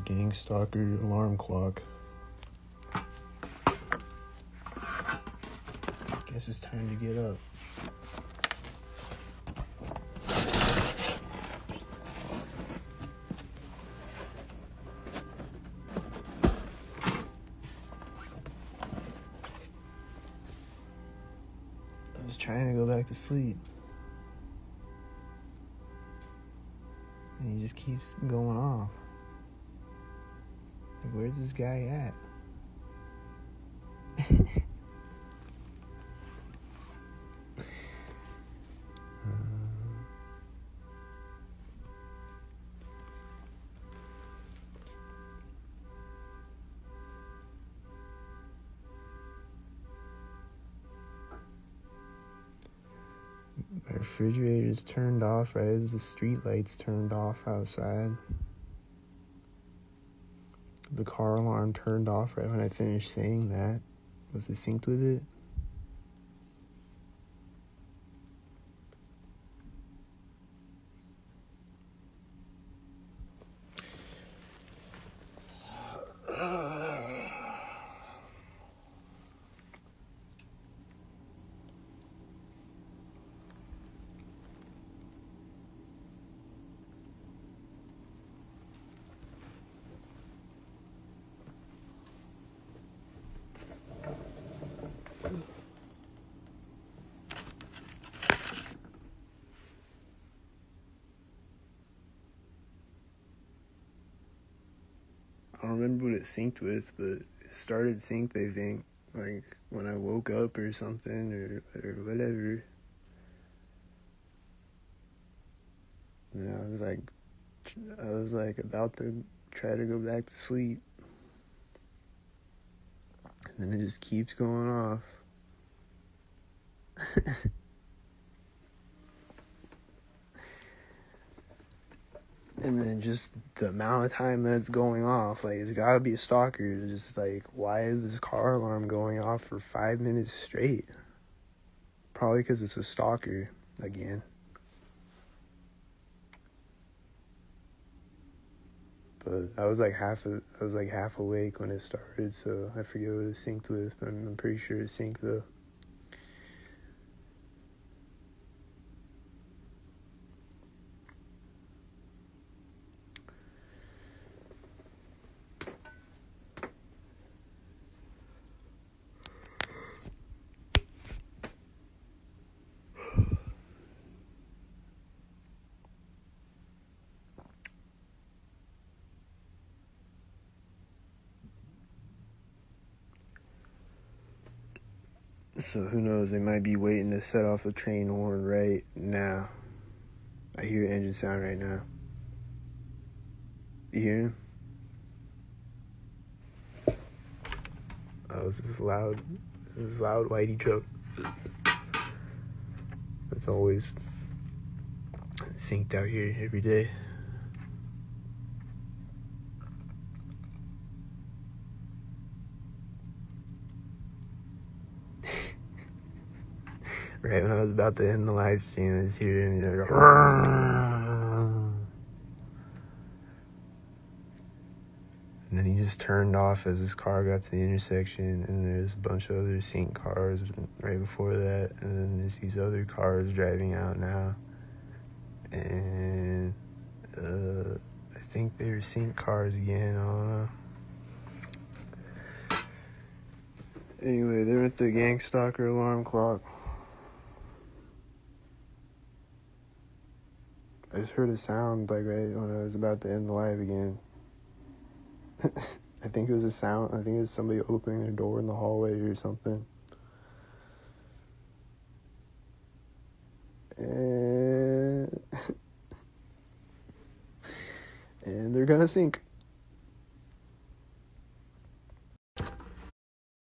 gangstalker alarm clock. Guess it's time to get up. I was trying to go back to sleep, and he just keeps going off. Like, where's this guy at? My refrigerator's turned off right as the street lights turned off outside. The car alarm turned off right when I finished saying that. Was it synced with it? I don't remember what it synced with, but it started synced, I think, like when I woke up or something, or whatever. And I was like about to try to go back to sleep, and then it just keeps going off. And then just the amount of time that's going off, like, it's gotta be a stalker. It's just like, why is this car alarm going off for 5 minutes straight? Probably because it's a stalker again. But I was like half awake when it started, so I forget what it synced with, but I'm pretty sure it synced though. So who knows, they might be waiting to set off a train horn right now. I hear engine sound right now. You hear him? Oh, this is loud whitey truck. That's always synced out here every day. Right when I was about to end the live stream, I was hearing like, and then he just turned off as his car got to the intersection, and there's a bunch of other synced cars right before that, and then there's these other cars driving out now, and I think they're synced cars again. I don't know. Anyway, they're at the gangstalker alarm clock. I just heard a sound like right when I was about to end the live again. I think it was a sound. I think it was somebody opening their door in the hallway or something. And they're gonna sink.